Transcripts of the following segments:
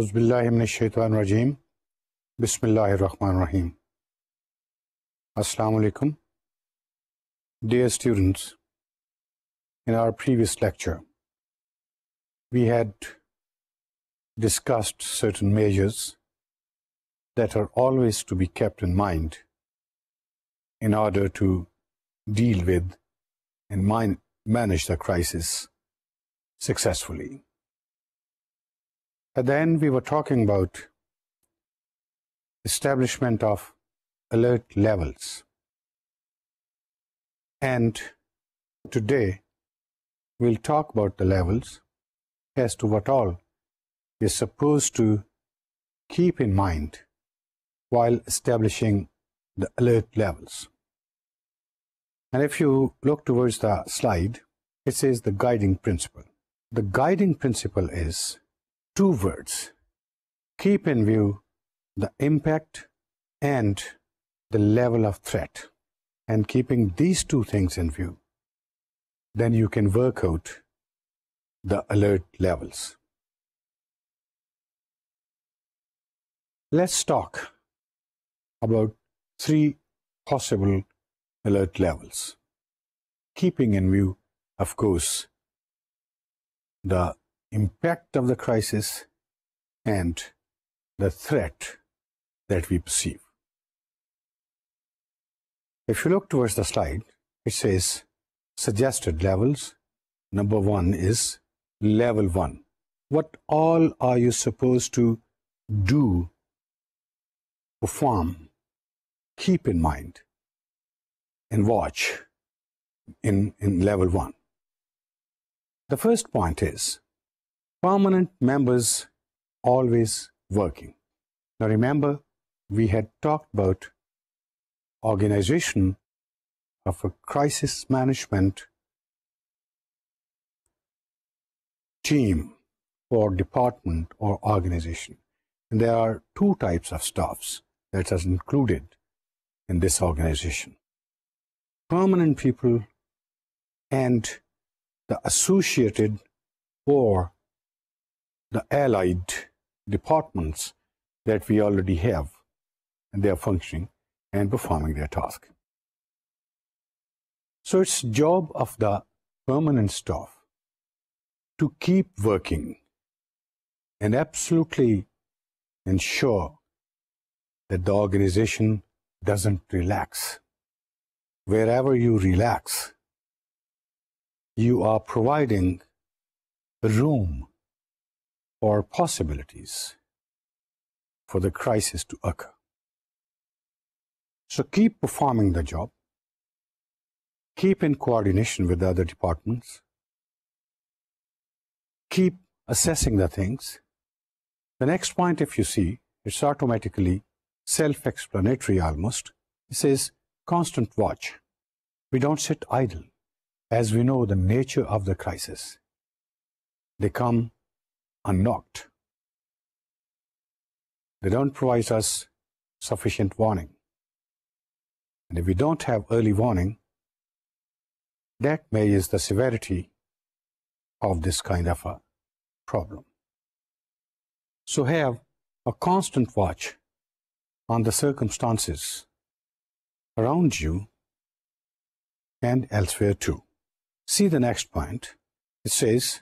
Auzubillahiminash-shaytanir-rajim. Bismillahir-rahmanir-rahim. Assalamu alaikum. Dear students, in our previous lecture, we had discussed certain measures that are always to be kept in mind in order to deal with and manage the crisis successfully. And then we were talking about establishment of alert levels. And today we'll talk about the levels as to what all is supposed to keep in mind while establishing the alert levels. And if you look towards the slide, it says the guiding principle. The guiding principle is two words: keep in view the impact and the level of threat. And keeping these two things in view, then you can work out the alert levels. Let's talk about three possible alert levels, keeping in view, of course, the impact of the crisis and the threat that we perceive. If you look towards the slide, it says suggested levels. Number one is level 1. What all are you supposed to do, perform, keep in mind, and watch in level 1? The first point is permanent members always working. Now remember, we had talked about organization of a crisis management team or department or organization. And there are two types of staffs that are included in this organization: permanent people and the associated or the allied departments that we already have, and they are functioning and performing their task. So it's job of the permanent staff to keep working and absolutely ensure that the organization doesn't relax. Wherever you relax, you are providing room or possibilities for the crisis to occur. So keep performing the job, keep in coordination with the other departments, keep assessing the things. The next point, if you see, it's automatically self-explanatory almost. It says constant watch. We don't sit idle, as we know the nature of the crisis. They come unknocked. They don't provide us sufficient warning. And if we don't have early warning, that may is the severity of this kind of a problem. So have a constant watch on the circumstances around you and elsewhere too. See the next point. It says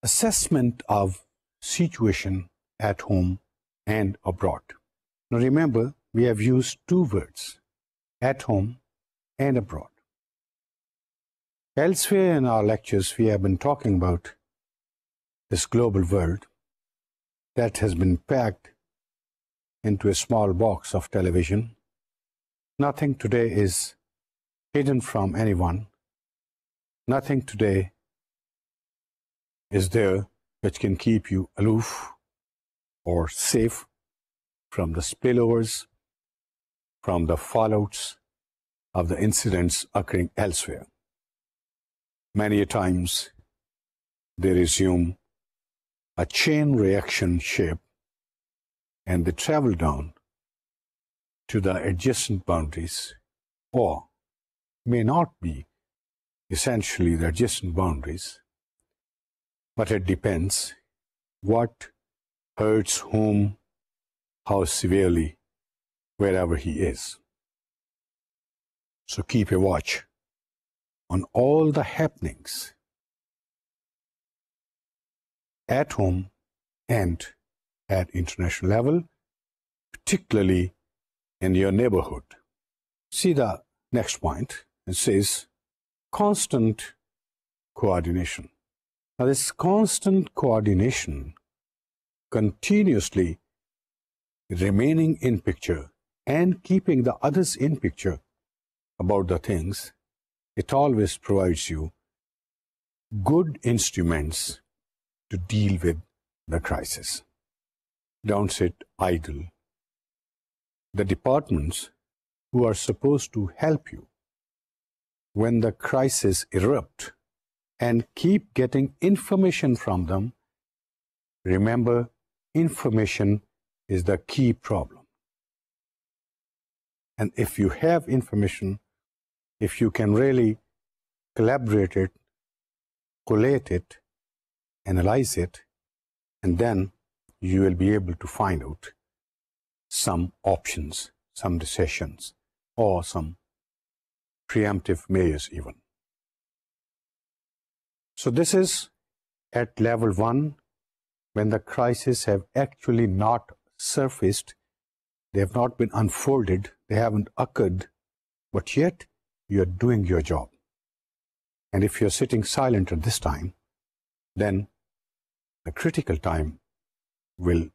assessment of situation at home and abroad. Now remember, we have used two words: at home and abroad. Elsewhere in our lectures, we have been talking about this global world that has been packed into a small box of television. Nothing today is hidden from anyone. Nothing today is there which can keep you aloof or safe from the spillovers, from the fallouts of the incidents occurring elsewhere. Many a times they resume a chain reaction shape and they travel down to the adjacent boundaries, or may not be essentially the adjacent boundaries, but it depends what hurts whom, how severely, wherever he is. So keep a watch on all the happenings at home and at international level, particularly in your neighborhood. See the next point. It says constant coordination. Now this constant coordination, continuously remaining in picture and keeping the others in picture about the things, it always provides you good instruments to deal with the crisis. Don't sit idle. The departments who are supposed to help you when the crisis erupt and keep getting information from them, remember, information is the key problem. And if you have information, if you can really collaborate it, collate it, analyze it, and then you will be able to find out some options, some decisions, or some preemptive measures even. So this is at level 1, when the crises have actually not surfaced, they have not been unfolded, they haven't occurred, but yet you're doing your job. And if you're sitting silent at this time, then the critical time will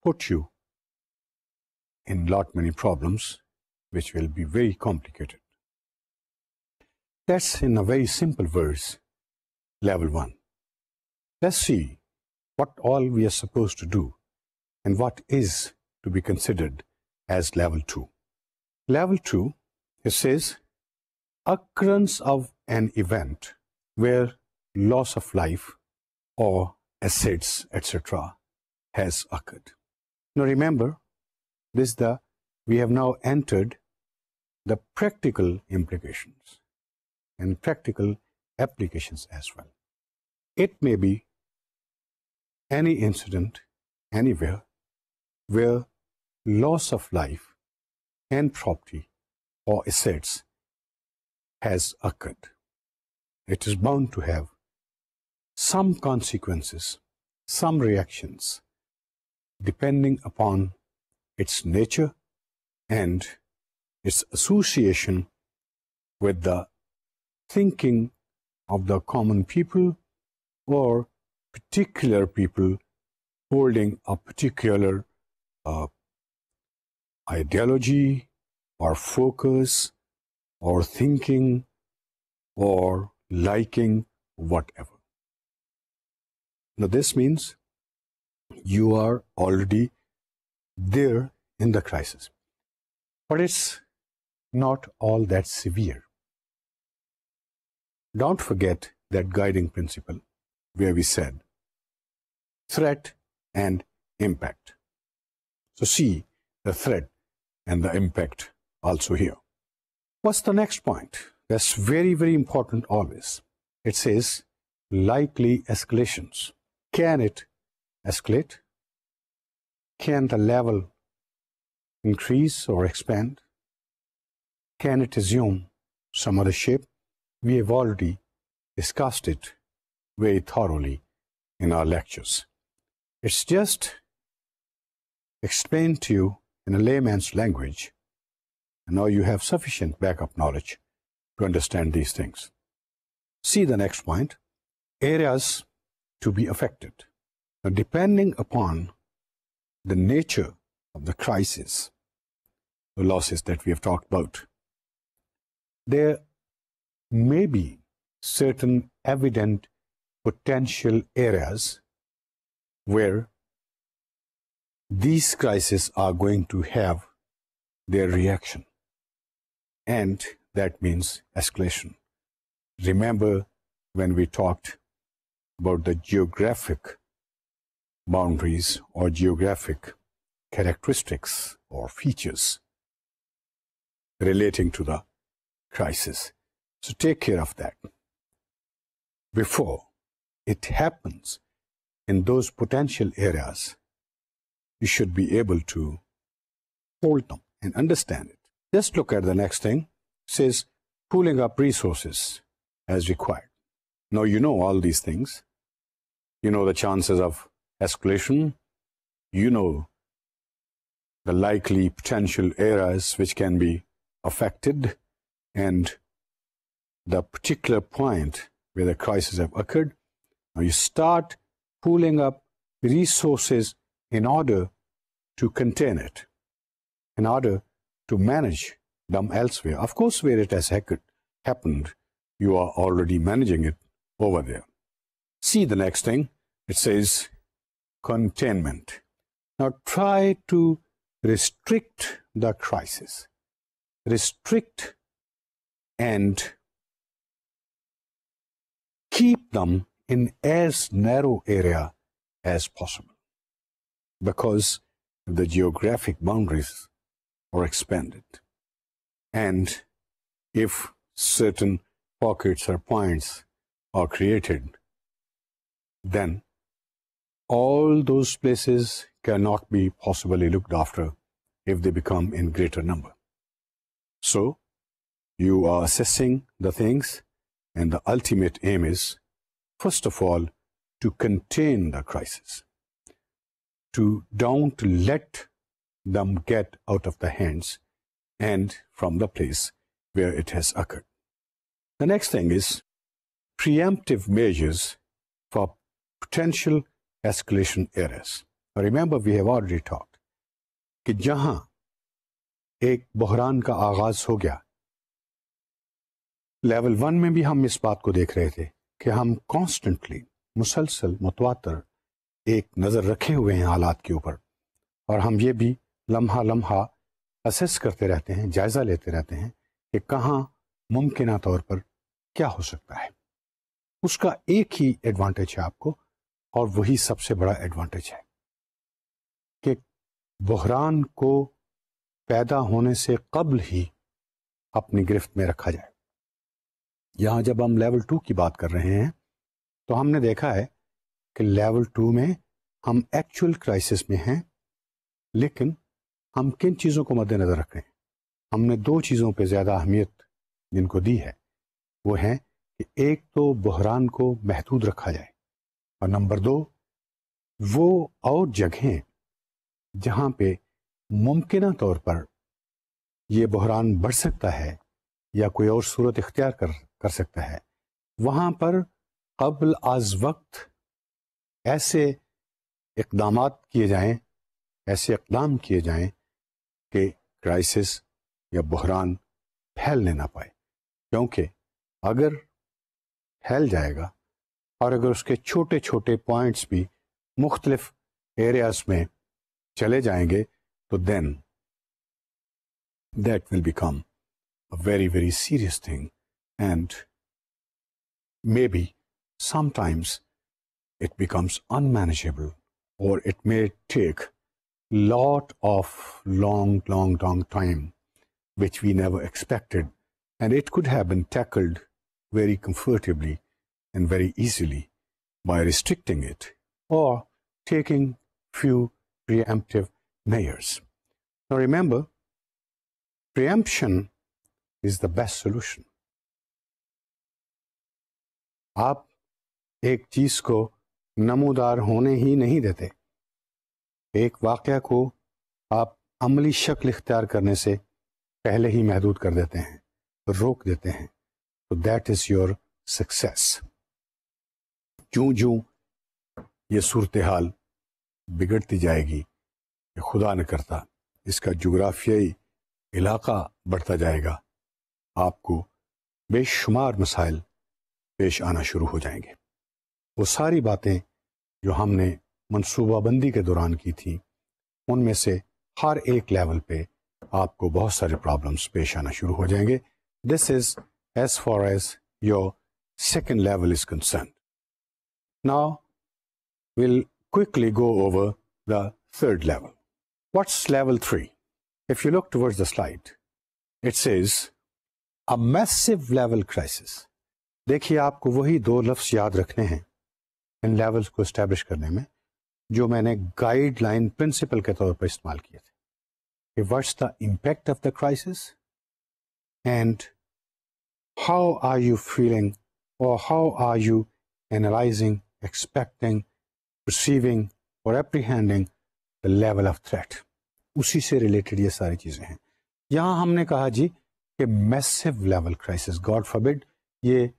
put you in many problems, which will be very complicated. That's in a very simple verse, level 1. Let's see what all we are supposed to do and what is to be considered as level 2. Level 2, it says, occurrence of an event where loss of life or assets, etc., has occurred. Now remember, we have now entered the practical implications and practical applications as well. It may be any incident, anywhere, where loss of life and property or assets has occurred. It is bound to have some consequences, some reactions, depending upon its nature and its association with the thinking of the common people or particular people holding a particular ideology or focus or thinking or liking, whatever. Now this means you are already there in the crisis, but it's not all that severe. Don't forget that guiding principle where we said threat and impact. So see the threat and the impact also here. What's the next point? That's very, very important always. It says likely escalations. Can it escalate? Can the level increase or expand? Can it assume some other shape? We have already discussed it very thoroughly in our lectures. It's just explained to you in a layman's language, and now you have sufficient backup knowledge to understand these things. See the next point, areas to be affected. Now, depending upon the nature of the crisis, the losses that we have talked about, there may be certain evident potential areas where these crises are going to have their reaction, and that means escalation. Remember when we talked about the geographic boundaries or geographic characteristics or features relating to the crisis. So take care of that before it happens in those potential areas. you should be able to hold them and understand it. Just look at the next thing. It says pooling up resources as required. Now you know all these things. You know the chances of escalation. You know the likely potential areas which can be affected and the particular point where the crisis have occurred. Now you start pooling up resources in order to contain it, in order to manage them elsewhere. Of course, where it has happened, you are already managing it over there. See the next thing. It says containment. Now try to restrict the crisis. Restrict and keep them in as narrow area as possible, because the geographic boundaries are expanded. And if certain pockets or points are created, then all those places cannot be possibly looked after if they become in greater number. So you are assessing the things, and the ultimate aim is, first of all, to contain the crisis, to don't let them get out of the hands and from the place where it has occurred. The next thing is preemptive measures for potential escalation areas. Remember, we have already talked कि जहां एक बहरान का आगाज हो गया, level 1 में भी हम इस बात को देख रहे थे कि हम कॉन्स्टेंटली मुसलसल मुतवातर एक नज़र रखे हुए हैं हालात के ऊपर, और हम ये भी लम्हा लम्हा असेस करते रहते हैं, जायज़ा लेते रहते हैं कि कहाँ मुमकिन तौर पर क्या हो सकता है। उसका एक ही एडवांटेज है आपको, और वही सबसे बड़ा एडवांटेज है कि बहरान को पैदा होने से कबल ही अपनी गिरफ्त में रखा जाए। यहाँ जब हम लेवल 2 की बात कर रहे हैं तो हमने देखा है कि लेवल 2 में हम एक्चुअल क्राइसिस में हैं, लेकिन हम किन चीज़ों को मद्देनज़र रख रहे हैं? हमने 2 चीज़ों पे ज़्यादा अहमियत जिनको दी है, वो है कि एक तो बहरान को महदूद रखा जाए, और नंबर 2 वो और जगहें जहाँ पे मुमकिन तौर पर ये बहरान बढ़ सकता है या कोई और सूरत इख्तियार कर सकता है, वहाँ पर क़ब्ल आज वक्त ऐसे इक़दामात किए जाएं, ऐसे इक़दाम किए जाएं कि क्राइसिस या बहरान फैलने ना पाए। क्योंकि अगर फैल जाएगा और अगर उसके छोटे छोटे पॉइंट्स भी मुख्तलिफ एरियाज में चले जाएंगे, तो then that will become a very, very serious thing, and maybe sometimes it becomes unmanageable, or it may take lot of long time which we never expected, and it could have been tackled very comfortably and very easily by restricting it or taking few preemptive measures. Now remember, preemption is the best solution. आप एक चीज को नमूदार होने ही नहीं देते, एक वाक़या को आप अमली शक्ल इख्तियार करने से पहले ही महदूद कर देते हैं, रोक देते हैं, तो दैट इज योर सक्सेस। ज्यों ये सूरत हाल बिगड़ती जाएगी, खुदा न करता इसका जुग्राफियाई इलाका बढ़ता जाएगा, आपको बेशुमार मसाइल पेश आना शुरू हो जाएंगे। वो सारी बातें जो हमने मनसूबाबंदी के दौरान की थी, उनमें से हर एक लेवल पे आपको बहुत सारे प्रॉब्लम्स पेश आना शुरू हो जाएंगे। This is as far as your second level is concern. Now we'll quickly go over the third level. What's level 3? If you look towards the slide, it says a massive level crisis. देखिए, आपको वही 2 लफ्ज़ याद रखने हैं इन levels को establish करने में। जो मैंने गाइडलाइन प्रिंसिपल के तौर पर इस्तेमाल किए थे कि what's the impact of the crisis and how are you feeling और how are you analysing, expecting, perceiving और apprehending the level of threat. उसी से रिलेटेड ये सारी चीज़ें हैं. यहाँ हमने कहा जी कि massive level crisis, God forbid, ये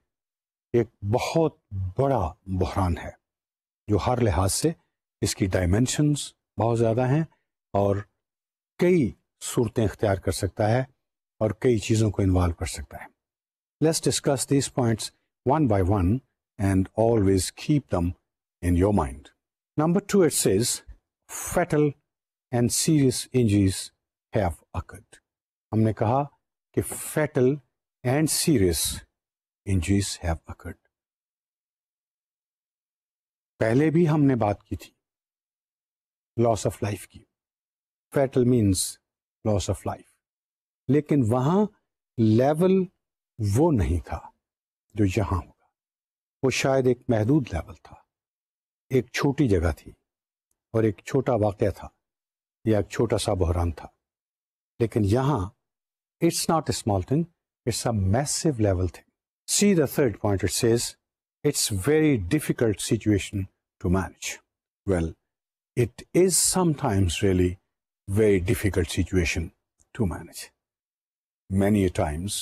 एक बहुत बड़ा बहरान है जो हर लिहाज से इसकी डायमेंशंस बहुत ज़्यादा हैं और कई सूरतें इख्तियार कर सकता है और कई चीज़ों को इन्वॉल्व कर सकता है. Let's discuss these points one by one and always keep them in your mind. Number 2, it says fatal and serious injuries have occurred. हमने कहा कि fatal and serious injuries have occurred. पहले भी हमने बात की थी loss of life की. Fatal means loss of life. लेकिन वहां लेवल वो नहीं था जो यहां होगा. वो शायद एक महदूद लेवल था, एक छोटी जगह थी और एक छोटा वाक़या था या एक छोटा सा बहरान था. लेकिन यहां it's not a small thing, it's a massive level thing. See the third point, it says it's very difficult situation to manage. Well, it is sometimes really very difficult situation to manage. Many a times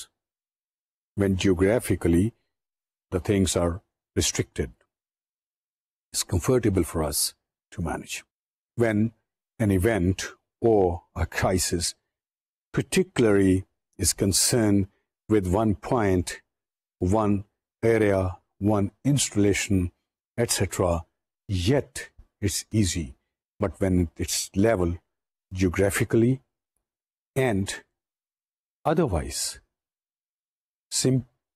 when geographically the things are restricted, it's comfortable for us to manage. When an event or a crisis particularly is concerned with one point, one area, one installation, etc., yet it's easy. But when it's level geographically and otherwise,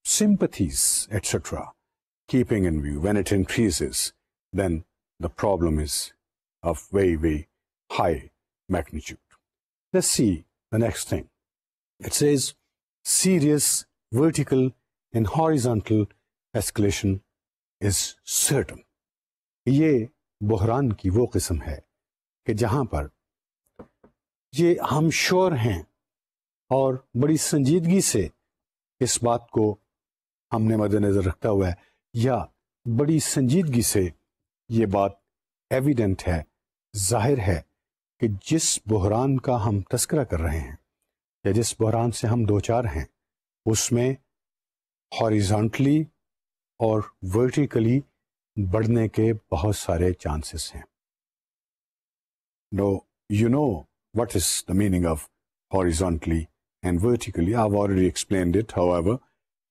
sympathies, etc., keeping in view, when it increases, then the problem is of very, very high magnitude. Let's see the next thing. It says serious vertical and horizontal escalation is certain. ये बहरान की वो किस्म है कि जहां पर ये हम श्योर हैं और बड़ी संजीदगी से इस बात को हमने मद्देनजर रखता हुआ है, या बड़ी संजीदगी से ये बात एविडेंट है, जाहिर है कि जिस बहरान का हम तस्करा कर रहे हैं या जिस बहरान से हम दो चार हैं, उसमें हॉरिजॉन्टली और वर्टिकली बढ़ने के बहुत सारे चांसेस हैं. No, you know what is the meaning of horizontally and vertically. I've already explained it. However,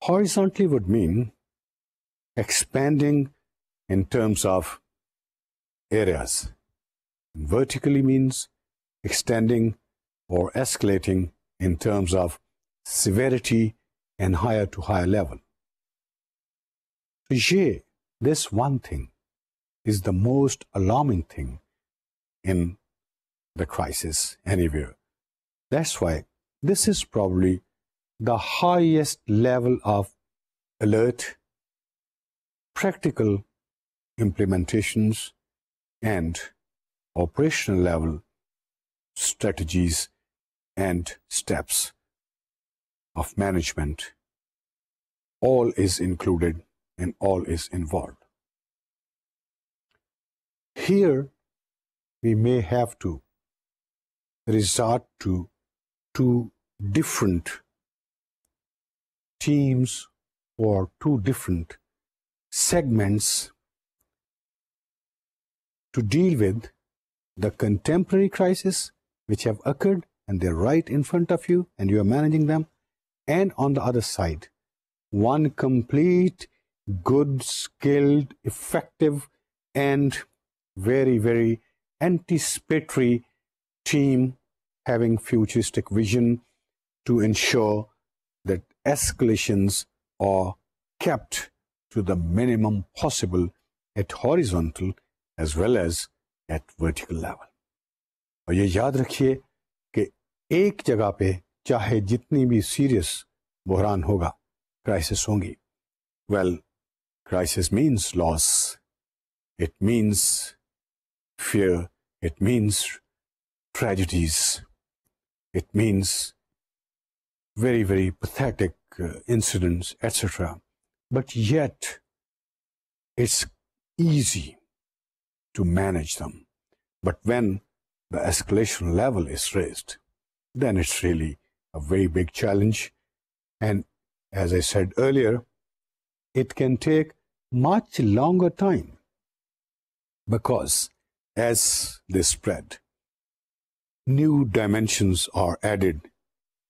horizontally would mean expanding in terms of areas. Vertically means extending or escalating in terms of severity and higher to higher level. This one thing is the most alarming thing in the crisis anywhere. That's why this is probably the highest level of alert, practical implementations, and operational level strategies and steps of management. All is included and all is involved. Here we may have to resort to two different teams or two different segments to deal with the contemporary crisis which have occurred and they're right in front of you and you are managing them, and on the other side, one complete, good, skilled, effective, and very, very anticipatory team having futuristic vision to ensure that escalations are kept to the minimum possible at horizontal as well as at vertical level. और ये याद रखिए कि एक जगह पे चाहे जितनी भी सीरियस बहरान होगा, क्राइसिस होंगी. Well, crisis means loss. It means fear, it means tragedies, it means very, very pathetic incidents, etc. But yet, it's easy to manage them. But when the escalation level is raised, then it's really a very big challenge. And as I said earlier, it can take much longer time because as they spread, new dimensions are added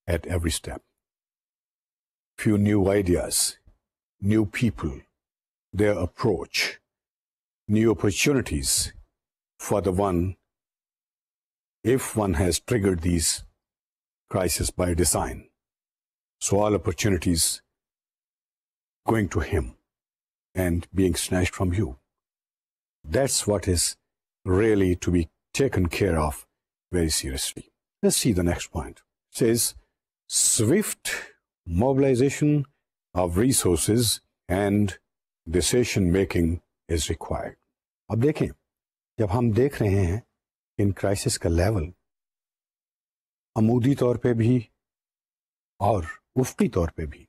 at every step. Few new ideas, new people, their approach, new opportunities for the one, if one has triggered these crises by design. So all opportunities going to him and being snatched from you. That's what is really to be taken care of very seriously. Let's see the next point. It says, swift mobilization of resources and decision making is required. अब देखें, जब हम देख रहे हैं in crisis का level अमूदी तौर पे भी और उफ़क़ी तौर पे भी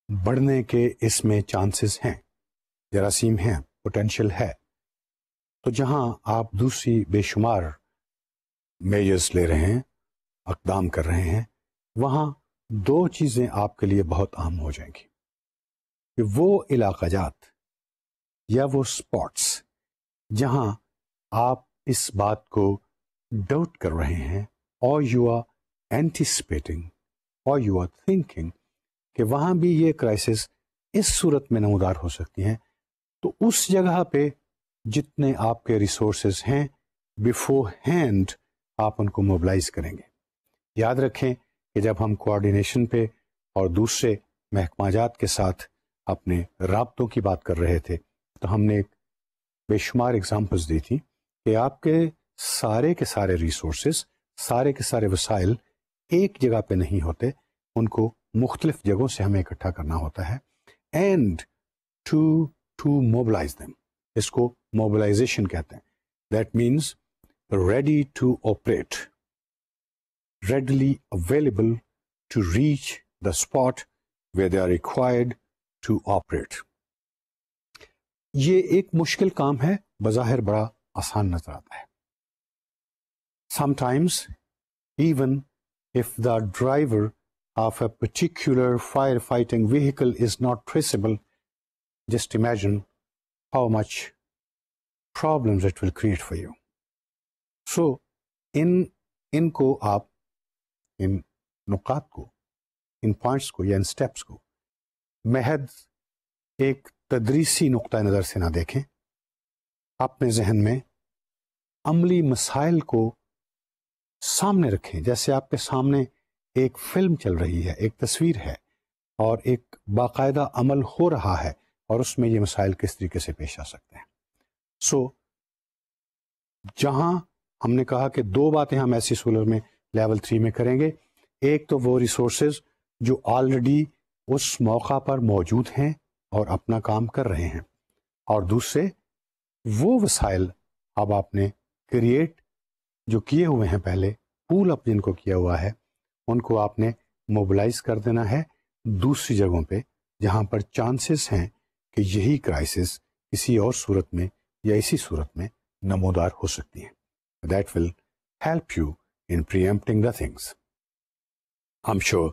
बढ़ने के इसमें चांसेस हैं, जरासीम हैं, पोटेंशियल है, तो जहां आप दूसरी बेशुमार मेजर्स ले रहे हैं, अक़दाम कर रहे हैं, वहां दो चीज़ें आपके लिए बहुत अहम हो जाएंगी कि वो इलाक़ाजात या वो स्पॉट्स जहां आप इस बात को डाउट कर रहे हैं और यू आर एंटिसिपेटिंग और यू आर थिंकिंग कि वहाँ भी ये क्राइसिस इस सूरत में नमूदार हो सकती हैं, तो उस जगह पे जितने आपके रिसोर्सेज हैं बिफोर हैंड आप उनको मोबिलाइज करेंगे. याद रखें कि जब हम कोऑर्डिनेशन पे और दूसरे महकमाजात के साथ अपने राब्तों की बात कर रहे थे तो हमने बेशुमार एग्जाम्पल्स दी थी कि आपके सारे के सारे रिसोर्सेज, सारे के सारे वसाइल एक जगह पे नहीं होते, उनको मुख्तलिफ जगहों से हमें इकट्ठा करना होता है एंड टू मोबिलाइज देम. इसको मोबिलाइजेशन कहते हैं. That means ready to operate, readily available to reach the spot where they are required to operate. ये एक मुश्किल काम है, बज़ाहिर बड़ा आसान नजर आता है. Sometimes even if the driver of a particular firefighting vehicle is not traceable, just imagine how much problems it will create for you. So इनको आप इन नुकात को, इन पॉइंट्स को या इन स्टेप्स को महज एक तदरीसी नुक्ता नज़र से ना देखें, अपने जहन में अमली मसाइल को सामने रखें. जैसे आपके सामने एक फिल्म चल रही है, एक तस्वीर है और एक बाकायदा अमल हो रहा है और उसमें ये मसाइल किस तरीके से पेश आ सकते हैं. सो जहां हमने कहा कि दो बातें हम ऐसी सूरत में लेवल 3 में करेंगे. एक तो वो रिसोर्सेज जो ऑलरेडी उस मौका पर मौजूद हैं और अपना काम कर रहे हैं, और दूसरे वो वसाइल अब आपने क्रिएट जो किए हुए हैं, पहले पूल अप जिनको किया हुआ है, उनको आपने मोबिलाइज कर देना है दूसरी जगहों पे जहां पर चांसेस हैं कि यही क्राइसिस किसी और सूरत में या इसी सूरत में नमूदार हो सकती हैं. That will help you in preempting the things. I'm sure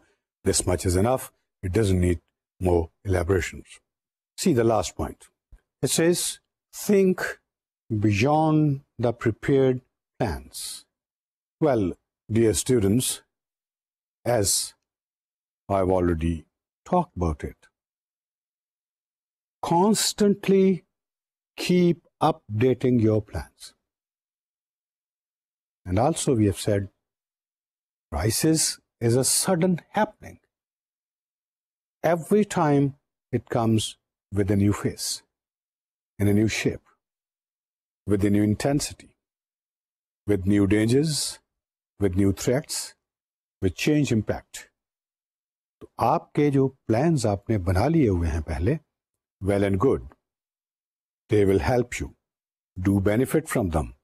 this much is enough. It doesn't need more elaborations. See the last point. It says, think beyond the prepared plans. Well, dear students, as I've already talked about it, constantly keep updating your plans. And also we have said, crisis is a sudden happening. Every time it comes with a new face, in a new shape, with a new intensity, with new dangers, with new threats, with change impact. तो आपके जो plans आपने बना लिए हुए हैं पहले, well and good. They will help you do benefit from them,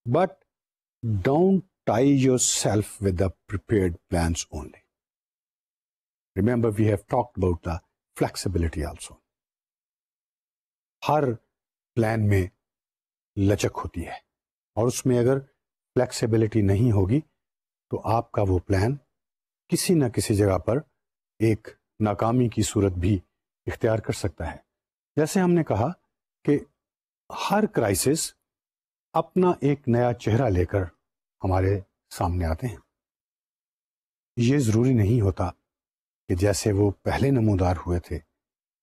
but don't tie yourself with the prepared plans only. Remember, we have talked about the flexibility also. Her plan में लचक होती है और उसमें अगर फ्लेक्सिबिलिटी नहीं होगी तो आपका वो प्लान किसी न किसी जगह पर एक नाकामी की सूरत भी इख्तियार कर सकता है. जैसे हमने कहा कि हर क्राइसिस अपना एक नया चेहरा लेकर हमारे सामने आते हैं. ये ज़रूरी नहीं होता कि जैसे वो पहले नमूदार हुए थे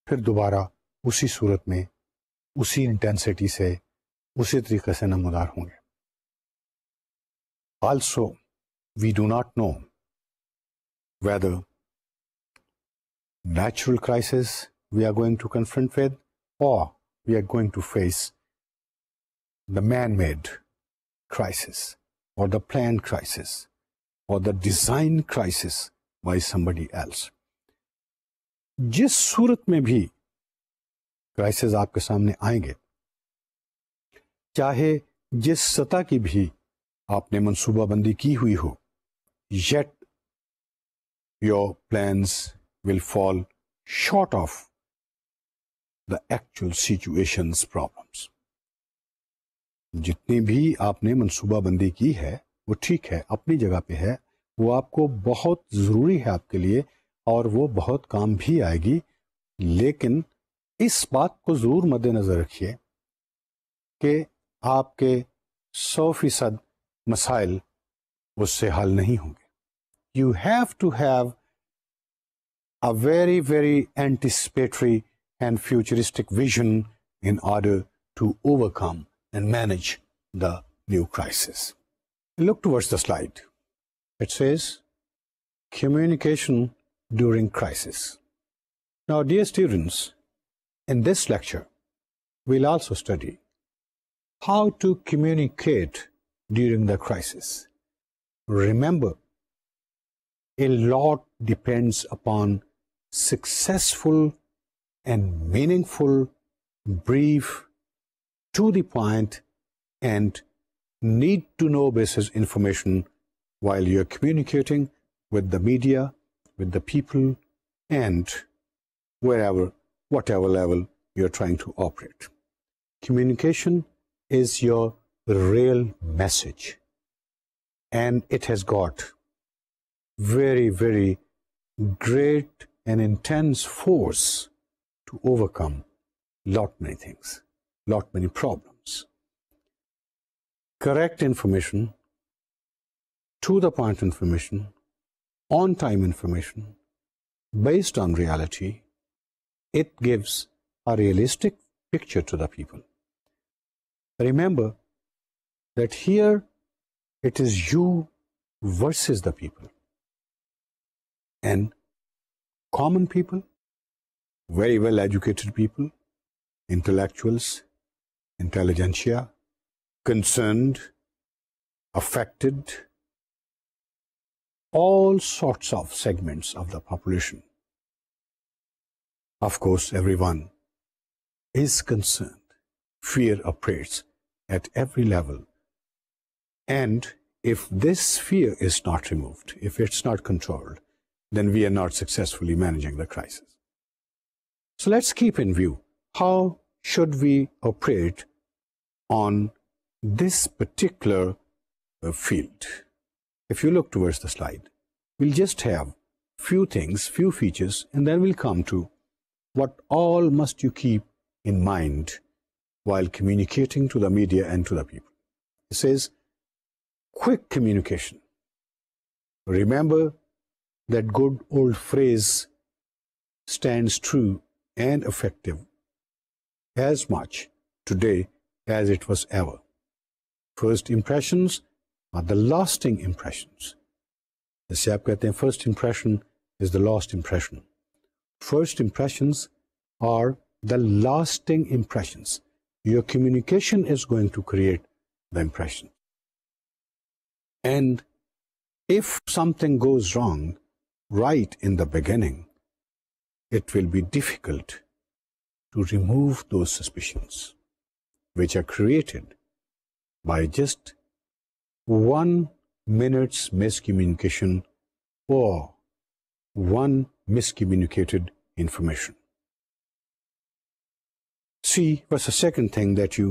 फिर दोबारा उसी सूरत में, उसी इंटेंसिटी से, उसी तरीके से नमूदार होंगे. Also, we do not know whether natural crisis we are going to confront with or we are going to face the man-made crisis or the planned crisis or the design crisis by somebody else. जिस सूरत में भी crisis आपके सामने आएंगे, चाहे जिस सतह की भी आपने मंसूबाबंदी की हुई हो, yet your plans will fall short of the actual situation's problems. जितनी भी आपने मंसूबाबंदी की है वो ठीक है, अपनी जगह पे है, वो आपको बहुत ज़रूरी है आपके लिए और वो बहुत काम भी आएगी. लेकिन इस बात को ज़रूर मद्देनज़र रखिए कि आपके 100% मसाइल उससे हल नहीं होंगे. You have to have a very, very anticipatory and futuristic vision in order to overcome and manage the new crisis. Look towards the slide. It says, communication during crisis. Now, dear students, in this lecture, we'll also study how to communicate during the crisis. Remember, a lot depends upon successful and meaningful, brief, to the point, and need to know basis information while you're communicating with the media, with the people, and wherever, whatever level you're trying to operate. Communication is your real message, and it has got very, very great and intense force to overcome lot many things, lot many problems. Correct information, to the point information, on time information, based on reality, it gives a realistic picture to the people. Remember that here it is you versus the people. And common people, very well educated people, intellectuals, intelligentsia, concerned, affected, all sorts of segments of the population. Of course, everyone is concerned. Fear operates at every level. And if this fear is not removed, if it's not controlled, then we are not successfully managing the crisis. So let's keep in view, how should we operate on this particular field? If you look towards the slide, we'll just have few things, few features, and then we'll come to what all must you keep in mind while communicating to the media and to the people. It says, quick communication. Remember that good old phrase stands true and effective as much today as it was ever. First impressions are the lasting impressions. जैसे आप कहते हैं, first impression is the last impression. First impressions are the lasting impressions. Your communication is going to create the impression. And if something goes wrong right in the beginning, it will be difficult to remove those suspicions which are created by just 1 minute's miscommunication or one miscommunicated information. See, what's the second thing that you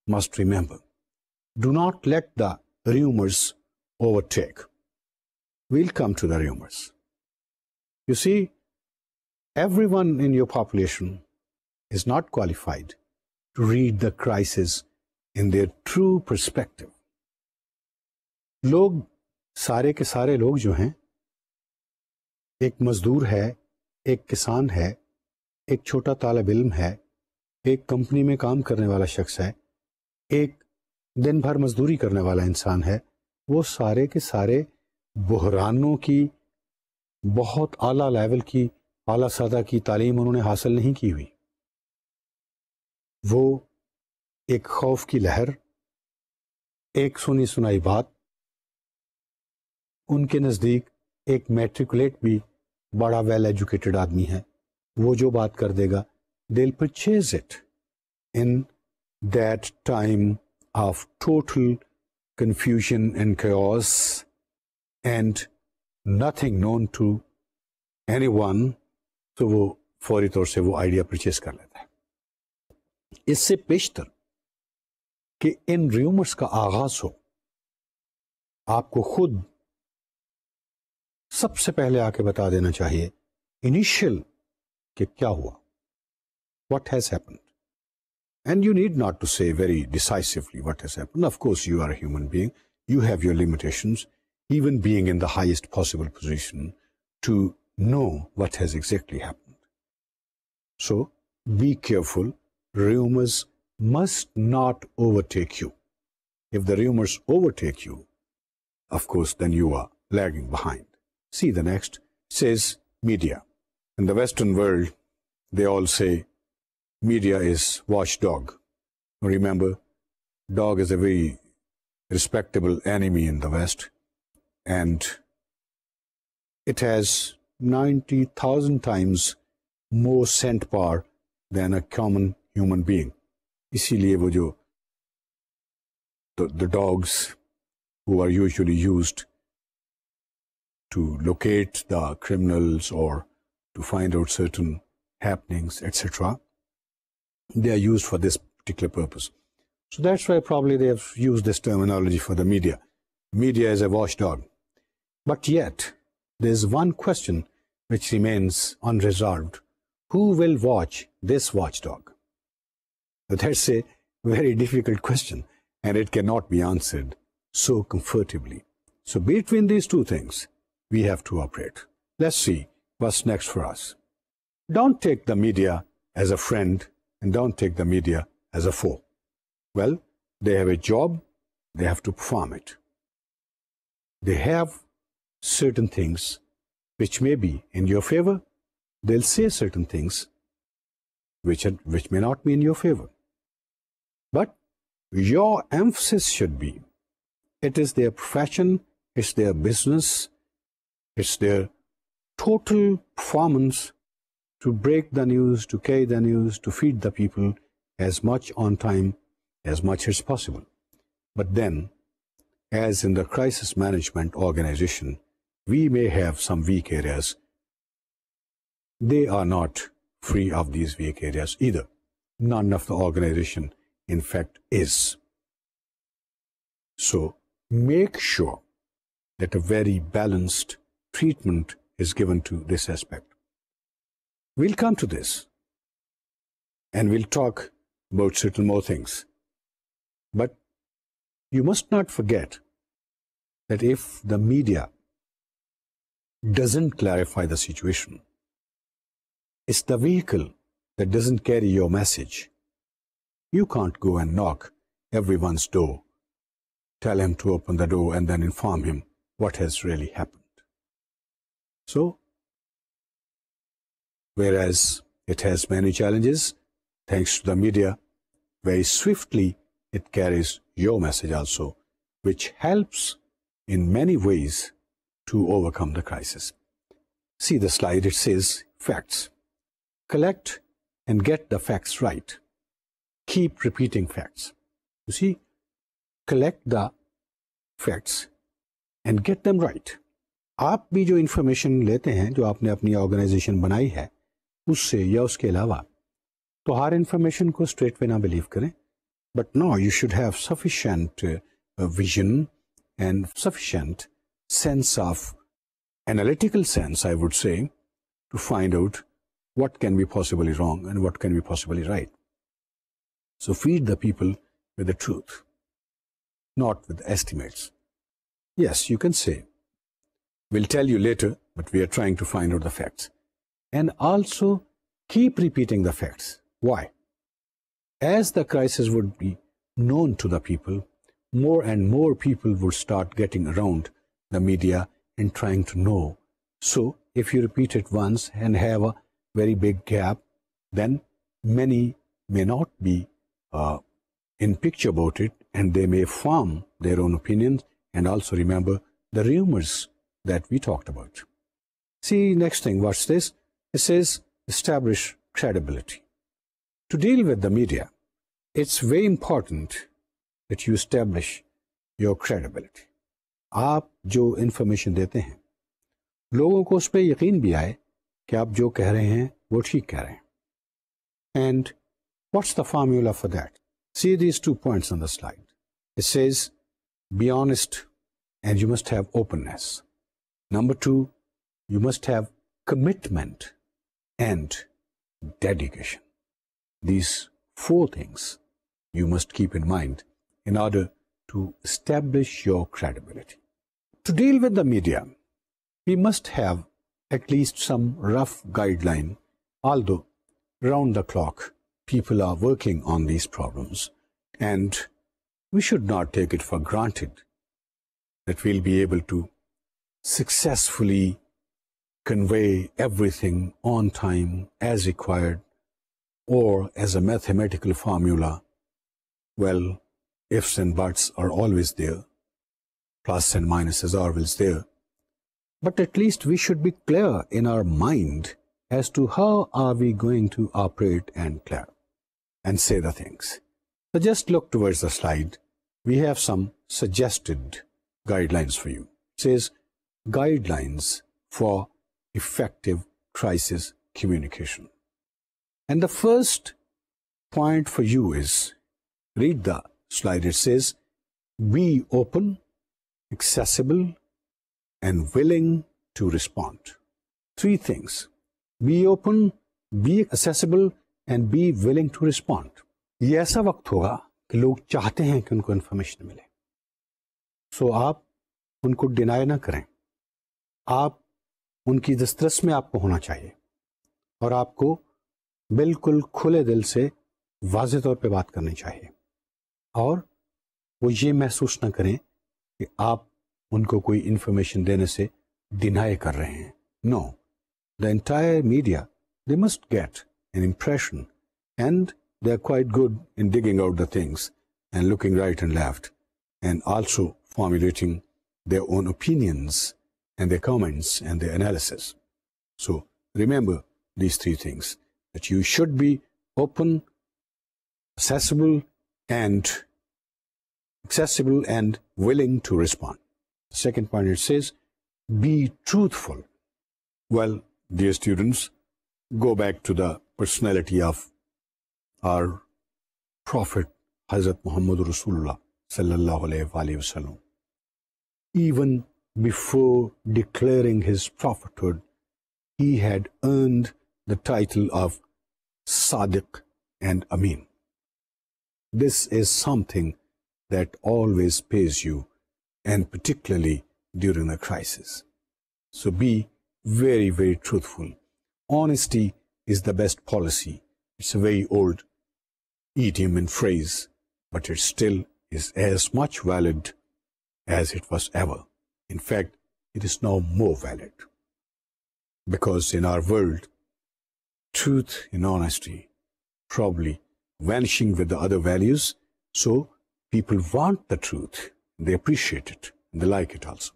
must remember? Do not let the rumors overtake. We'll come to the rumors. You see, everyone in your population is not qualified to read the crisis in their true perspective. लोग सारे के सारे लोग जो हैं, एक मजदूर है, एक किसान है, एक छोटा तालिब इल्म है, एक कंपनी में काम करने वाला शख्स है, एक दिन भर मजदूरी करने वाला इंसान है, वो सारे के सारे बहरानों की बहुत आला लेवल की, आला सादा की तालीम उन्होंने हासिल नहीं की हुई. वो एक खौफ की लहर, एक सुनी सुनाई बात, उनके नज़दीक एक मैट्रिकुलेट भी बड़ा वेल एजुकेटेड आदमी है, वो जो बात कर देगा, they'll purchase it in that time of total confusion and chaos and nothing known to anyone, तो वो फौरी तौर से वो आइडिया परचेज कर लेता है. इससे पेशतर कि इन रूमर्स का आगाज हो, आपको खुद सबसे पहले आके बता देना चाहिए इनिशियल कि क्या हुआ, what has happened. And you need not to say very decisively what has happened. Of course, you are a human being. You have your limitations, even being in the highest possible position to know what has exactly happened. So, be careful. Rumors must not overtake you. If the rumors overtake you, of course, then you are lagging behind. See the next. It says media. In the Western world, they all say media is watchdog. Remember, dog is a very respectable enemy in the West, and it has 90,000 times more scent power than a common human being. इसीलिए वो जो the dogs who are usually used to locate the criminals or to find out certain happenings, etc., they are used for this particular purpose. So that's why probably they have used this terminology for the media. Media is a watchdog. But yet, there's one question which remains unresolved. Who will watch this watchdog? That's a very difficult question, and it cannot be answered so comfortably. So between these two things, we have to operate. Let's see what's next for us. Don't take the media as a friend and don't take the media as a foe. Well, they have a job, they have to perform it. They have certain things which may be in your favor. They'll say certain things which may not be in your favor. But your emphasis should be, it is their profession, it's their business, it's their total performance to break the news, to carry the news, to feed the people as much on time, as much as possible. But then, as in the crisis management organization, we may have some weak areas. They are not free of these weak areas either. None of the organization, in fact, is. So, make sure that a very balanced treatment is given to this aspect. We'll come to this, and we'll talk about certain more things. But you must not forget that if the media doesn't clarify the situation, it's the vehicle that doesn't carry your message. You can't go and knock everyone's door, tell him to open the door, and then inform him what has really happened. So, whereas it has many challenges, thanks to the media, very swiftly it carries your message also, which helps in many ways to overcome the crisis. See the slide, it says facts. Collect and get the facts right. keep repeating facts. You see, collect the facts and get them right. आप भी जो information लेते हैं, जो आपने अपनी organization बनाई है, उससे या उसके अलावा, तो हर information को straight way ना believe करें. But no, you should have sufficient vision and sufficient sense of analytical sense, I would say, to find out what can be possibly wrong and what can be possibly right. So feed the people with the truth, not with estimates. Yes, you can say, we'll tell you later, but we are trying to find out the facts. And also keep repeating the facts. Why? As the crisis would be known to the people, more and more people would start getting around the media and trying to know. So if you repeat it once and have a very big gap, then many may not be in picture about it, and they may form their own opinions and also remember the rumors that we talked about. See, next thing, watch this. It says establish credibility. To deal with the media, it's very important that you establish your credibility. आप जो information देते हैं, लोगों को उस पर यकीन भी आए कि आप जो कह रहे हैं वो ठीक कह रहे हैं. And what's the formula for that? See these 2 points on the slide. It says, be honest and you must have openness. Number 2, you must have commitment and dedication. These 4 things you must keep in mind in order to establish your credibility. To deal with the media, we must have at least some rough guideline, although round the clock people are working on these problems, and we should not take it for granted that we'll be able to successfully convey everything on time as required or as a mathematical formula. Well, ifs and buts are always there, plus and minuses are always there, but at least we should be clear in our mind as to how are we going to operate and clear and say the things. So just look towards the slide. We have some suggested guidelines for you. It says guidelines for effective crisis communication. And the first point for you is, read the slide. It says, be open, accessible, and willing to respond. 3 things. Be open, be accessible, and be willing to respond. ये ऐसा वक्त होगा कि लोग चाहते हैं कि उनको इन्फॉर्मेशन मिले. सो आप उनको डिनाई ना करें. आप उनकी दस्तरस में आपको होना चाहिए और आपको बिल्कुल खुले दिल से वाज़ेह तौर पे बात करनी चाहिए और वो ये महसूस ना करें कि आप उनको कोई इन्फॉर्मेशन देने से डिनाई कर रहे हैं. No, the entire media, they must get an impression, and they're quite good in digging out the things and looking right and left and also formulating their own opinions and their comments and their analysis. So remember these 3 things, that you should be open, accessible and willing to respond. The second point, it says, be truthful. Well, dear students, go back to the personality of our Prophet Hazrat Muhammad Rasulullah sallallahu alaihi wasallam. Even before declaring his prophethood, he had earned the title of Sadiq and Amin. This is something that always pays you, and particularly during a crisis. So be very, very truthful. Honesty is the best policy. It's a very old idiom and phrase, but it still is as much valid as it was ever. In fact, it is now more valid. Because in our world, truth and honesty probably vanishing with the other values, so people want the truth, they appreciate it, and they like it also.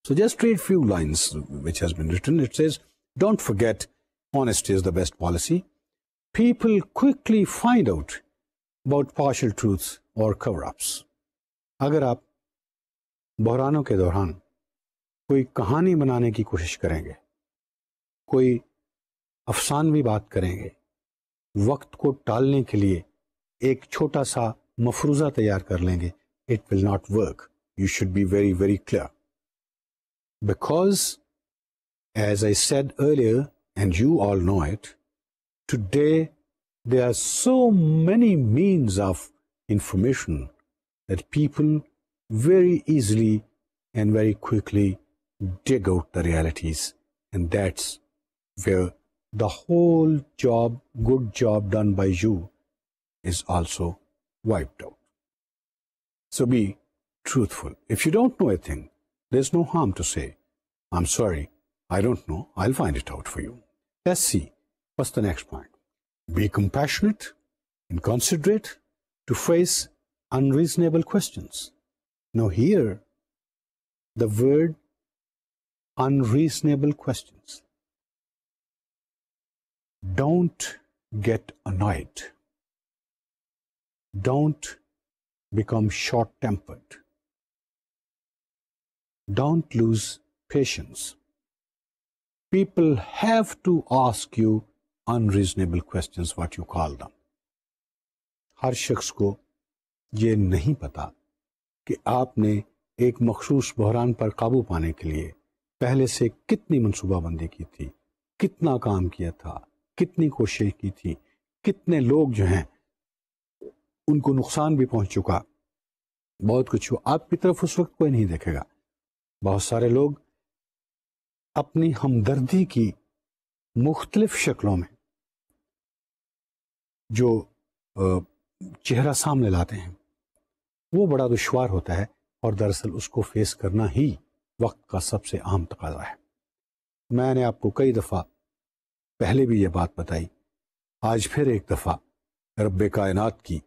So just read few lines which has been written. It says, don't forget, honesty is the best policy. People quickly find out about partial truths or cover-ups. अगर आप बहरानों के दौरान कोई कहानी बनाने की कोशिश करेंगे, कोई अफसानवी बात करेंगे, वक्त को टालने के लिए एक छोटा सा मफरूज़ा तैयार कर लेंगे, it will not work. You should be very, very clear. Because, as I said earlier, and you all know it, today there are so many means of information that people very easily and very quickly dig out the realities, and that's where the whole job, good job done by you is also wiped out. So be truthful. If you don't know a thing, there's no harm to say, I'm sorry, I don't know, I'll find it out for you. Let's see, what's the next point? Be compassionate and considerate to face unreasonable questions. Now here, the word unreasonable questions. Don't get annoyed. Don't become short-tempered. Don't lose patience. People have to ask you unreasonable questions, what you call them. हर शख्स को ये नहीं पता कि आपने एक मखसूस बहरान पर काबू पाने के लिए पहले से कितनी मंसूबाबंदी की थी, कितना काम किया था, कितनी कोशिश की थी, कितने लोग जो हैं उनको नुकसान भी पहुंच चुका, बहुत कुछ हुआ। आपकी तरफ उस वक्त कोई नहीं देखेगा। बहुत सारे लोग अपनी हमदर्दी की मुख्तलिफ शक्लों में जो चेहरा सामने लाते हैं, वो बड़ा दुश्वार होता है और दरअसल उसको फेस करना ही वक्त का सबसे अहम तकाजा है। मैंने आपको कई दफ़ा पहले भी ये बात बताई, आज फिर एक दफ़ा रब्बे कायनात की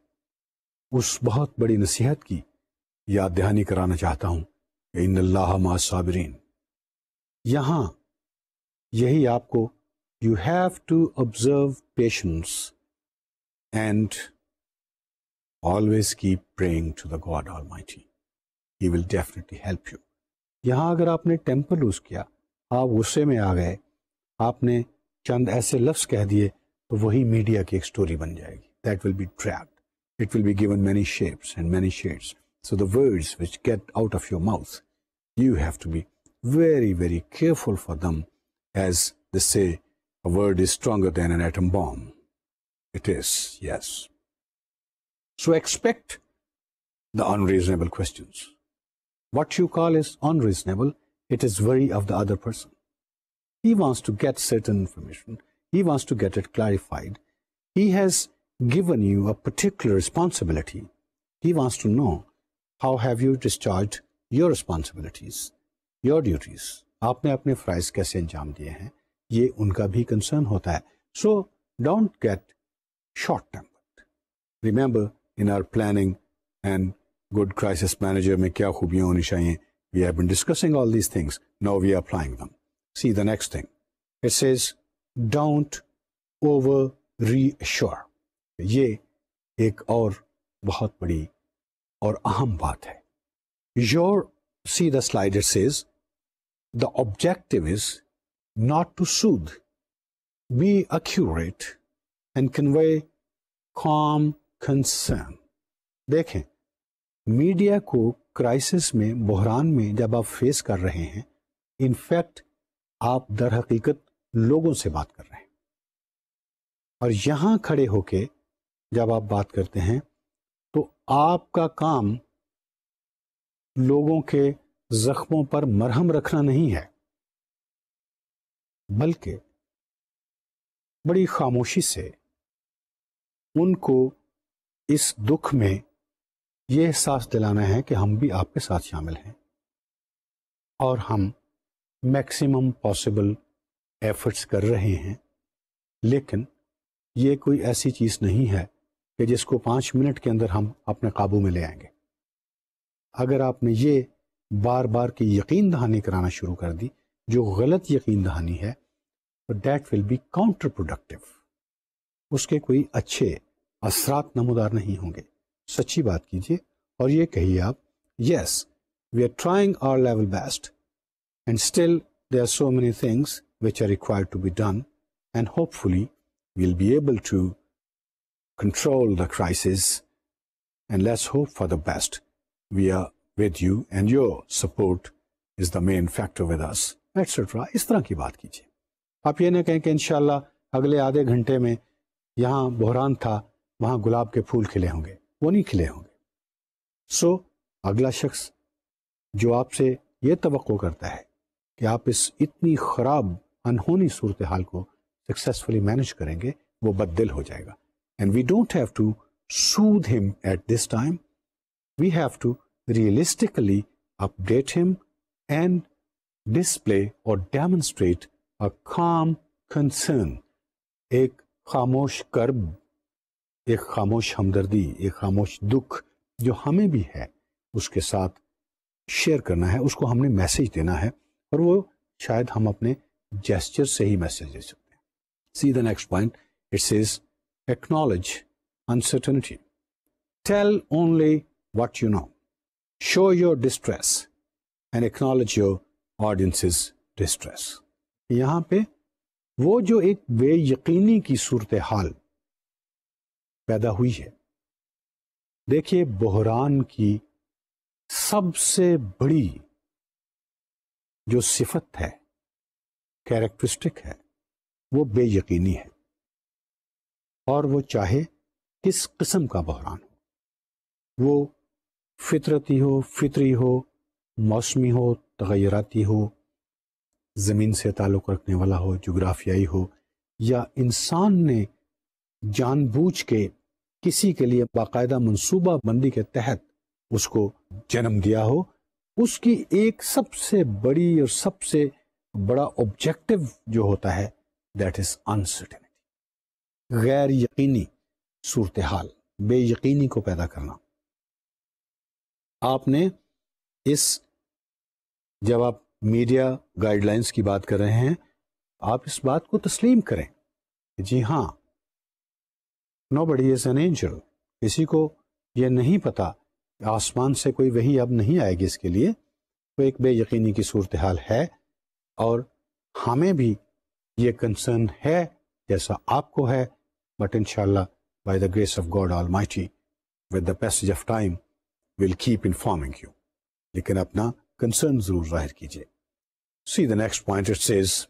उस बहुत बड़ी नसीहत की याद दहानी कराना चाहता हूँ, इन्नल्लाह मअस साबिरीन। यहाँ यही आपको, you have to observe patience and always keep praying to the God Almighty, he will definitely help you. यहाँ अगर आपने टेम्पर लूज किया, आप गुस्से में आ गए, आपने चंद ऐसे लफ्ज़ कह दिए, तो वही मीडिया की एक स्टोरी बन जाएगी। That will be trapped, it will be given many shapes and many shades. So the words which get out of your mouth, you have to be very, very careful for them. As they say, a word is stronger than an atom bomb. It is, yes. So expect the unreasonable questions. What you call is unreasonable, it is worry of the other person. He wants to get certain information. He wants to get it clarified. He has given you a particular responsibility. He wants to know how have you discharged your responsibilities, your duties. आपने अपने फ़राइज़ कैसे अंजाम दिए हैं, ये उनका भी concern होता है. So don't get short-tempered. Remember, in our planning and good crisis manager में क्या खूबियाँ होनी चाहिए, we have been discussing all these things. Now we are applying them. See the next thing. It says, don't over-reassure. ये एक और बहुत बड़ी और अहम बात है. See the slide, it says, the objective is not to soothe, be accurate and convey calm concern. देखें, मीडिया को क्राइसिस में, बहरान में जब आप फेस कर रहे हैं, इनफैक्ट आप दर हकीकत लोगों से बात कर रहे हैं, और यहां खड़े होके जब आप बात करते हैं तो आपका काम लोगों के जख्मों पर मरहम रखना नहीं है, बल्कि बड़ी खामोशी से उनको इस दुख में ये एहसास दिलाना है कि हम भी आपके साथ शामिल हैं और हम मैक्सिमम पॉसिबल एफर्ट्स कर रहे हैं, लेकिन ये कोई ऐसी चीज़ नहीं है कि जिसको 5 मिनट के अंदर हम अपने काबू में ले आएंगे. अगर आपने ये बार बार की यकीन दहानी कराना शुरू कर दी, जो गलत यकीन दहानी है, तो that will be counter productive. उसके कोई अच्छे असरात नमूदार नहीं होंगे। सच्ची बात कीजिए और ये कहिए आप, yes we are trying our level best and still there are so many things which are required to be done, and hopefully we'll be able to control the crisis, and let's hope for the best. We are with you and your support is the main factor with us, etc. इस तरह की बात कीजिए। आप ये ना कहें कि इंशाल्लाह अगले आधे घंटे में यहाँ बहरान था, वहाँ गुलाब के फूल खिले होंगे, वो नहीं खिले होंगे। सो अगला शख्स जो आपसे ये तवक्को करता है कि आप इस इतनी ख़राब अनहोनी सूरत हाल को सक्सेसफुली मैनेज करेंगे, वो बददिल हो जाएगा। And we don't have to soothe him at this time, we have to realistically update him and display और डेमोन्स्ट्रेट अ काम कंसर्न, एक खामोश कर्ब, एक खामोश हमदर्दी, एक खामोश दुख जो हमें भी है उसके साथ शेयर करना है, उसको हमने मैसेज देना है, और वो शायद हम अपने जेस्चर से ही मैसेज दे सकते हैं। See the next point, it says acknowledge uncertainty, tell only what you know, show your distress and acknowledge your audience's distress. यहाँ पे वो जो एक बेयकीनी की सूरत हाल पैदा हुई है, देखिए बहरान की सबसे बड़ी जो सिफत है, कैरेक्टरिस्टिक है, वो बेयकीनी है। और वो चाहे किस किस्म का बहरान हो, वो फितरती हो, फितरी हो, मौसमी हो, तगयराती हो, ज़मीन से ताल्लुक़ रखने वाला हो, जोग्राफियाई हो, या इंसान ने जानबूझ के किसी के लिए बाकायदा मनसूबा बंदी के तहत उसको जन्म दिया हो, उसकी एक सबसे बड़ी और सबसे बड़ा ऑब्जेक्टिव जो होता है, दैट इज अनसर्टेनिटी, गैर यकीनी सूरत हाल, बेयकीनी को पैदा करना। आपने जब आप मीडिया गाइडलाइंस की बात कर रहे हैं, आप इस बात को तस्लीम करें कि जी हाँ, नोबडी इज एन एंजल, किसी को यह नहीं पता आसमान से कोई वही अब नहीं आएगी इसके लिए, तो एक बेयकीनी की सूरत हाल है, और हमें भी ये कंसर्न है जैसा आपको है, बट इंशाल्लाह by the grace of God almighty with the passage of time will keep informing you, लेकिन अपना कंसर्न जरूर जाहिर कीजिए। See the next point, it says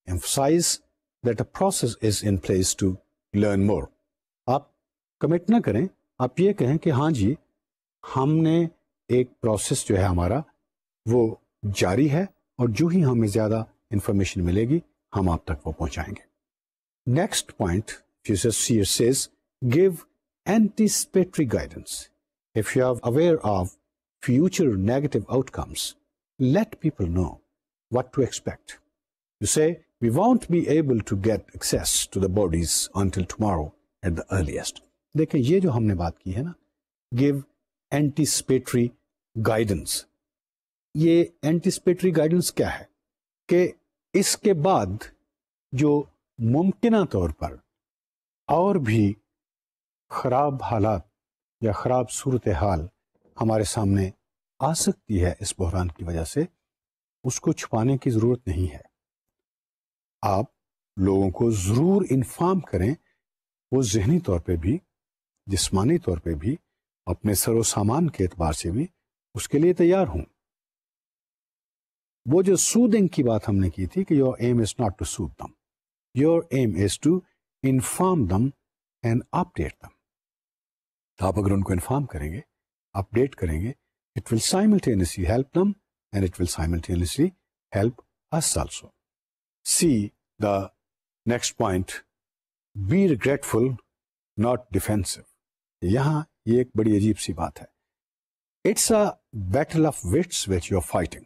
emphasise that a process is in place to learn more. आप commit ना करें, आप ये कहें कि हाँ जी, हमने एक प्रोसेस जो है हमारा वो जारी है, और जो ही हमें ज्यादा इंफॉर्मेशन मिलेगी हम आप तक वो पहुंचाएंगे। Next point, says give anticipatory guidance. If you are aware of future negative outcomes, let people know what to expect. You say, we won't be able to get access to the bodies until tomorrow at the earliest. देखिए ये जो हमने बात की है ना, give anticipatory guidance, ये anticipatory guidance क्या है कि इसके बाद जो मुमकिना तौर पर और भी खराब हालात या खराब सूरत हाल हमारे सामने आ सकती है इस बहरान की वजह से, उसको छुपाने की ज़रूरत नहीं है। आप लोगों को ज़रूर इन्फॉर्म करें, वो ज़हनी तौर पे भी, जिस्मानी तौर पे भी, अपने सरो सामान के एतबार से भी उसके लिए तैयार हूं। वो जो सूदिंग की बात हमने की थी कि your aim is not to soothe them, your aim is to inform them and update them. आप अगर उनको इन्फॉर्म करेंगे, अपडेट करेंगे, it will simultaneously help them and it will simultaneously help us also. See the next point, be regretful not defensive. यहां ये एक बड़ी अजीब सी बात है। It's a battle of wits which you are fighting,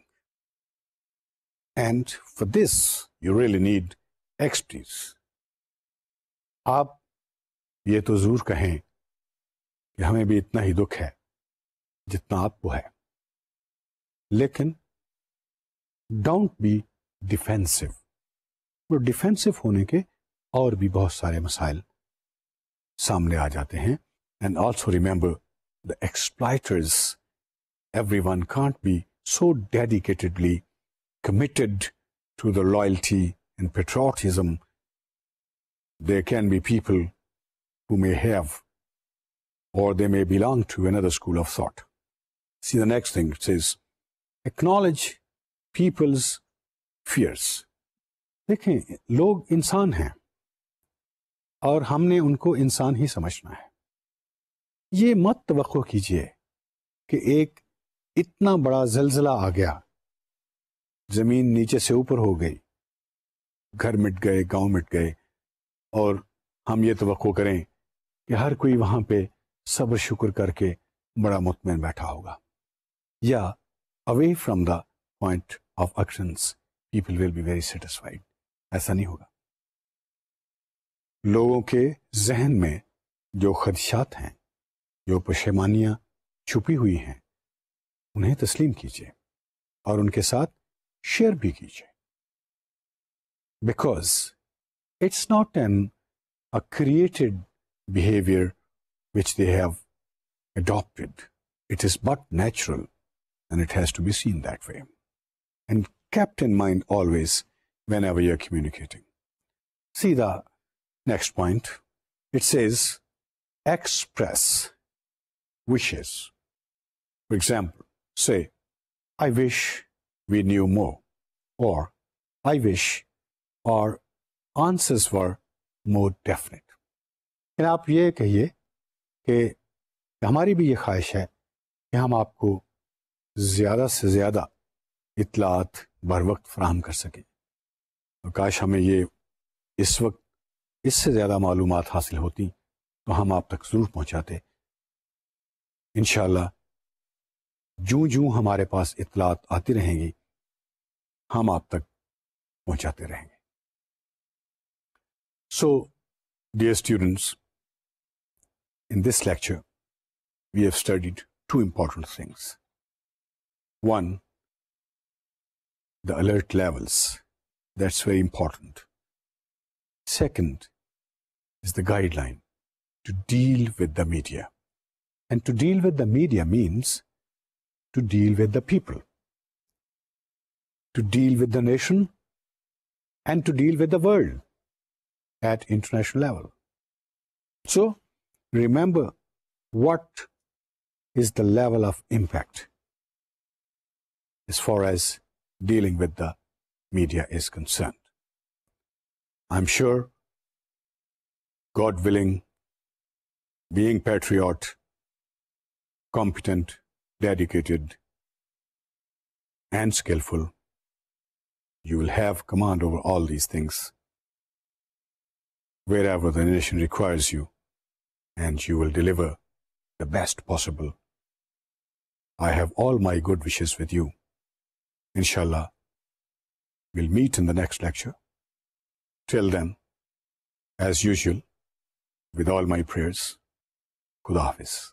and for this you really need expertise. आप ये तो जरूर कहें कि हमें भी इतना ही दुख है जितना आपको है, लेकिन डोंट बी डिफेंसिव। वो डिफेंसिव होने के और भी बहुत सारे मसाइल सामने आ जाते हैं. And also remember the exploiters. Everyone can't be so dedicatedly committed to the loyalty and patriotism. There can be people who may have, or they may belong to another school of thought. See the next thing, it says, acknowledge people's fears. देखें, लोग इंसान हैं और हमने उनको इंसान ही समझना है. ये मत तवक्को कीजिए कि एक इतना बड़ा ज़लज़ला आ गया, ज़मीन नीचे से ऊपर हो गई, घर मिट गए, गांव मिट गए, और हम ये तवक्को करें कि हर कोई वहाँ पे सब्र शुक्र करके बड़ा मुतमईन बैठा होगा. या away from the point of actions people will be very satisfied. ऐसा नहीं होगा. लोगों के जहन में जो खदशात हैं, जो पशेमानियाँ छुपी हुई हैं, उन्हें तस्लीम कीजिए और उनके साथ शेयर भी कीजिए. Because it's not a created behavior which they have adopted. It is but natural, and it has to be seen that way and kept in mind always whenever you're communicating. See the next point. It says, express wishes. For example, say, I wish we knew more, or I wish our answers were more definite. लेकिन आप ये कहिए कि हमारी भी ये ख्वाहिश है कि हम आपको ज़्यादा से ज़्यादा इत्तलात बर वक्त फराहम कर सकें, और काश हमें ये इस वक्त इससे ज़्यादा मालूमात हासिल होती तो हम आप तक ज़रूर पहुँचाते. इंशाअल्लाह जूं जूं हमारे पास इत्तलात आती रहेंगी, हम आप तक पहुँचाते रहेंगे. So, dear students, in this lecture, we have studied two important things. One, the alert levels. That's very important. Second is the guideline to deal with the media. And to deal with the media means to deal with the people, to deal with the nation, and to deal with the world at international level. So, remember what is the level of impact as far as dealing with the media is concerned. I'm sure, God willing, being patriot, competent, dedicated, and skillful, you will have command over all these things wherever the nation requires you, and you will deliver the best possible. I have all my good wishes with you. Inshallah, we'll meet in the next lecture. Till then, as usual, with all my prayers, Khuda Hafiz.